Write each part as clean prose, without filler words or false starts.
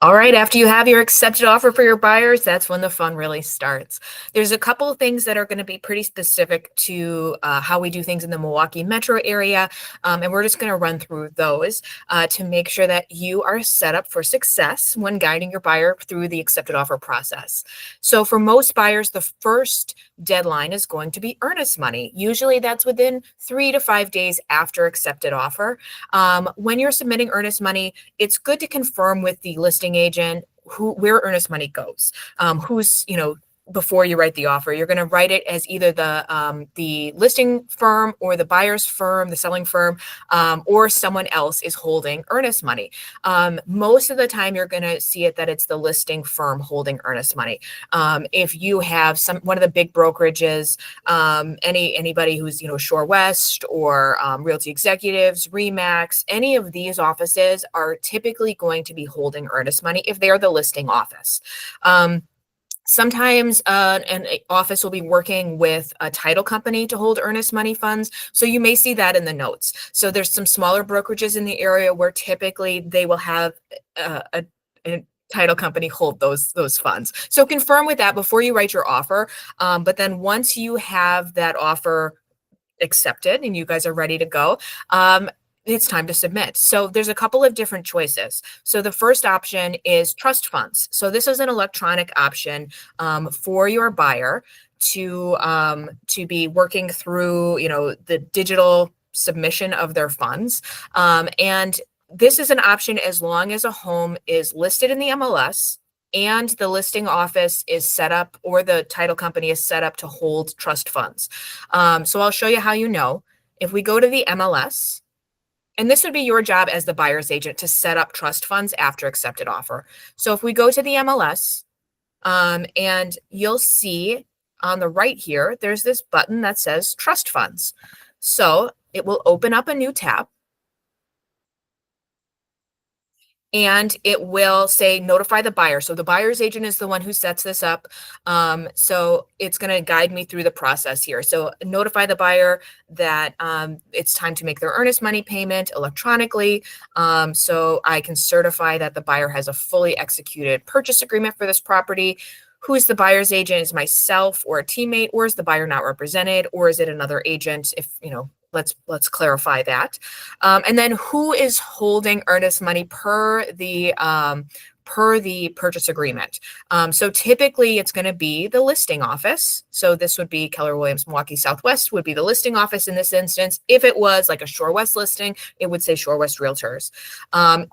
All right, after you have your accepted offer for your buyers, that's when the fun really starts. There's a couple of things that are going to be pretty specific to how we do things in the Milwaukee metro area, and we're just going to run through those to make sure that you are set up for success when guiding your buyer through the accepted offer process. So for most buyers, the first deadline is going to be earnest money. Usually that's within 3 to 5 days after accepted offer. When you're submitting earnest money, it's good to confirm with the listing agent where earnest money goes. Who's, before you write the offer, you're going to write it as either the listing firm or the buyer's firm, the selling firm, or someone else is holding earnest money. Most of the time, you're going to see it that it's the listing firm holding earnest money. If you have one of the big brokerages, anybody who's Shore West or Realty Executives, Remax, any of these offices are typically going to be holding earnest money if they're the listing office. Sometimes an office will be working with a title company to hold earnest money funds. So you may see that in the notes. So there's some smaller brokerages in the area where typically they will have a title company hold those funds. So confirm with that before you write your offer. But then once you have that offer accepted and you guys are ready to go, it's time to submit. So there's a couple of different choices. So the first option is trust funds. So this is an electronic option for your buyer to be working through, the digital submission of their funds. And this is an option as long as a home is listed in the MLS and the listing office is set up or the title company is set up to hold trust funds. So I'll show you how you know. If we go to the MLS, and this would be your job as the buyer's agent to set up trust funds after accepted offer. So if we go to the MLS, and you'll see on the right here, there's this button that says trust funds. So it will open up a new tab. And it will say notify the buyer. So the buyer's agent is the one who sets this up. So it's going to guide me through the process here. So notify the buyer that it's time to make their earnest money payment electronically. So I can certify that the buyer has a fully executed purchase agreement for this property. Who is the buyer's agent? Is myself or a teammate, or is the buyer not represented, or is it another agent? If let's clarify that. And then who is holding earnest money per the purchase agreement. So typically it's going to be the listing office. So this would be Keller Williams Milwaukee Southwest would be the listing office in this instance. If it was like a Shore West listing, it would say Shore West Realtors.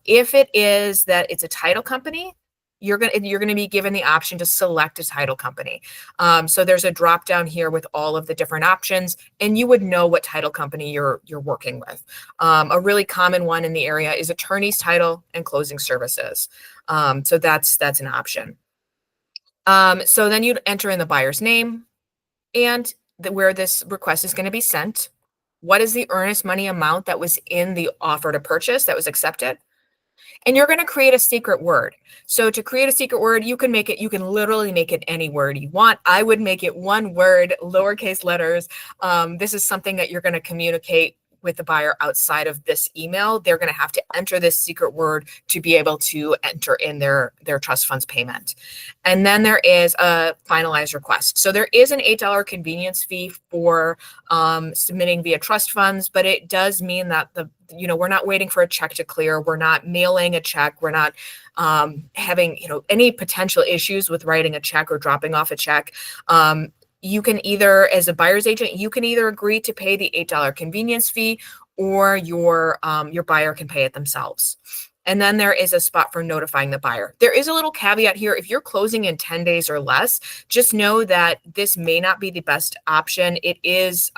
If it is that it's a title company, you're going to be given the option to select a title company. So there's a drop down here with all of the different options, and you would know what title company you're working with. A really common one in the area is attorney's title and closing services. So that's an option. So then you'd enter in the buyer's name and where this request is going to be sent. What is the earnest money amount that was in the offer to purchase that was accepted? And you're going to create a secret word. So to create a secret word, you can literally make it any word you want. I would make it one word, lowercase letters. This is something that you're going to communicate with the buyer outside of this email. They're going to have to enter this secret word to be able to enter in their trust funds payment. And then there is a finalized request. So there is an $8 convenience fee for submitting via trust funds, but it does mean that we're not waiting for a check to clear. We're not mailing a check. We're not having, any potential issues with writing a check or dropping off a check. You can either, as a buyer's agent, you can either agree to pay the $8 convenience fee, or your buyer can pay it themselves. And then there is a spot for notifying the buyer. There is a little caveat here. If you're closing in 10 days or less, just know that this may not be the best option. It is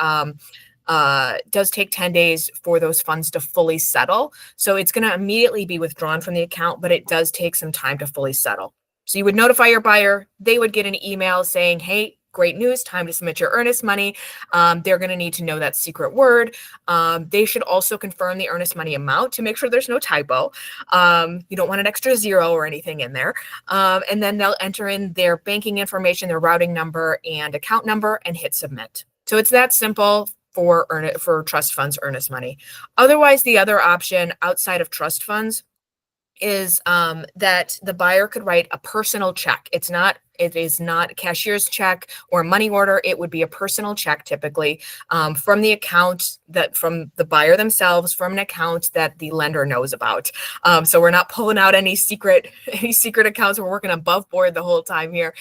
does take 10 days for those funds to fully settle. So it's going to immediately be withdrawn from the account, but it does take some time to fully settle. So you would notify your buyer. They would get an email saying, hey, great news, time to submit your earnest money. They're going to need to know that secret word. They should also confirm the earnest money amount to make sure there's no typo. You don't want an extra zero or anything in there. And then they'll enter in their banking information, their routing number and account number, and hit submit. So it's that simple for trust funds earnest money. Otherwise, the other option outside of trust funds is that the buyer could write a personal check. It is not a cashier's check or money order. It would be a personal check typically from the account from the buyer themselves, from an account that the lender knows about. So we're not pulling out any secret accounts. We're working above board the whole time here.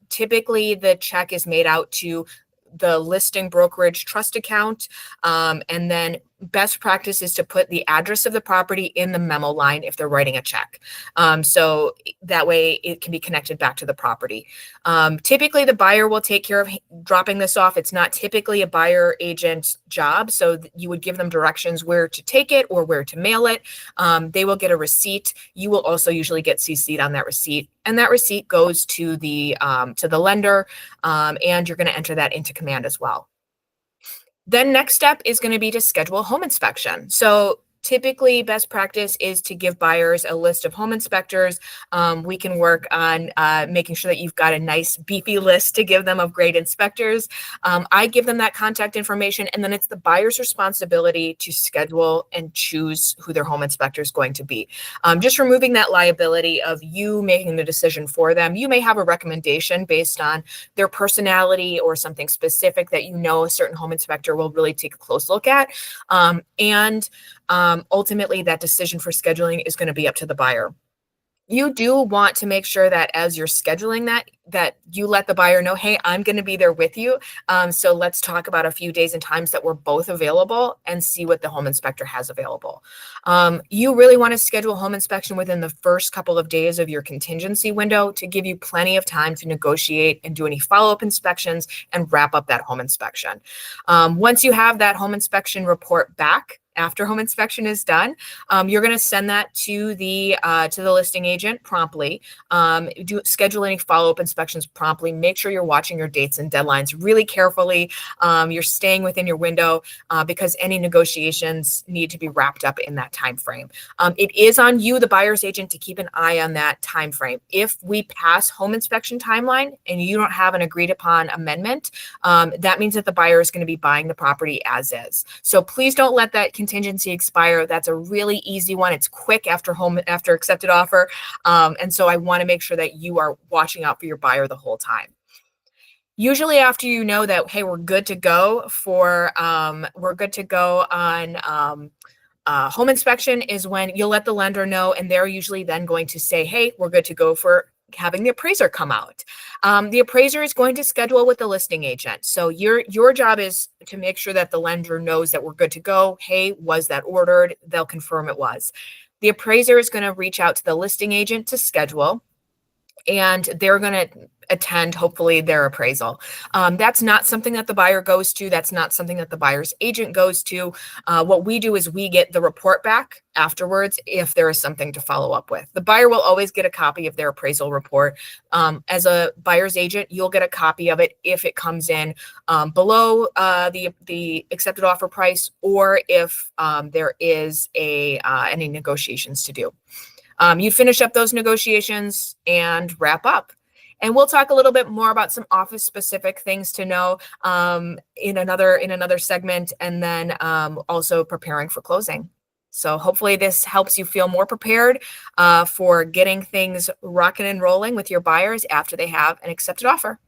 Typically the check is made out to the listing brokerage trust account. And then best practice is to put the address of the property in the memo line if they're writing a check. So that way it can be connected back to the property. Typically the buyer will take care of dropping this off. It's not typically a buyer agent job. So you would give them directions where to take it or where to mail it. They will get a receipt. You will also usually get CC'd on that receipt. And that receipt goes to the lender, and you're going to enter that into Command as well. Then next step is going to be to schedule a home inspection. So typically best practice is to give buyers a list of home inspectors. We can work on making sure that you've got a nice beefy list to give them of great inspectors. I give them that contact information, and then it's the buyer's responsibility to schedule and choose who their home inspector is going to be. Just removing that liability of you making the decision for them. You may have a recommendation based on their personality or something specific that you know a certain home inspector will really take a close look at. Ultimately, that decision for scheduling is going to be up to the buyer. You do want to make sure that as you're scheduling that you let the buyer know, hey, I'm going to be there with you. So let's talk about a few days and times that we're both available and see what the home inspector has available. You really want to schedule home inspection within the first couple of days of your contingency window to give you plenty of time to negotiate and do any follow-up inspections and wrap up that home inspection. Once you have that home inspection report back, after home inspection is done, you're going to send that to the listing agent promptly. Schedule any follow-up inspections promptly. Make sure you're watching your dates and deadlines really carefully. You're staying within your window because any negotiations need to be wrapped up in that time frame. It is on you, the buyer's agent, to keep an eye on that time frame. If we pass home inspection timeline and you don't have an agreed upon amendment, that means that the buyer is going to be buying the property as is. So please don't let that contingency expire. That's a really easy one. It's quick after accepted offer. And so I want to make sure that you are watching out for your buyer the whole time. Usually after you know that, hey, we're good to go on home inspection is when you'll let the lender know, and they're usually then going to say, hey, we're good to go for having the appraiser come out. The appraiser is going to schedule with the listing agent. So your job is to make sure that the lender knows that we're good to go. Hey, was that ordered? They'll confirm it was. The appraiser is going to reach out to the listing agent to schedule, and they're going to attend, hopefully, their appraisal. That's not something that the buyer goes to. That's not something that the buyer's agent goes to. What we do is we get the report back afterwards if there is something to follow up with. The buyer will always get a copy of their appraisal report. As a buyer's agent, you'll get a copy of it if it comes in below the accepted offer price, or if there is any negotiations to do. You finish up those negotiations and wrap up. And we'll talk a little bit more about some office specific things to know in another segment, and then also preparing for closing. So hopefully this helps you feel more prepared for getting things rocking and rolling with your buyers after they have an accepted offer.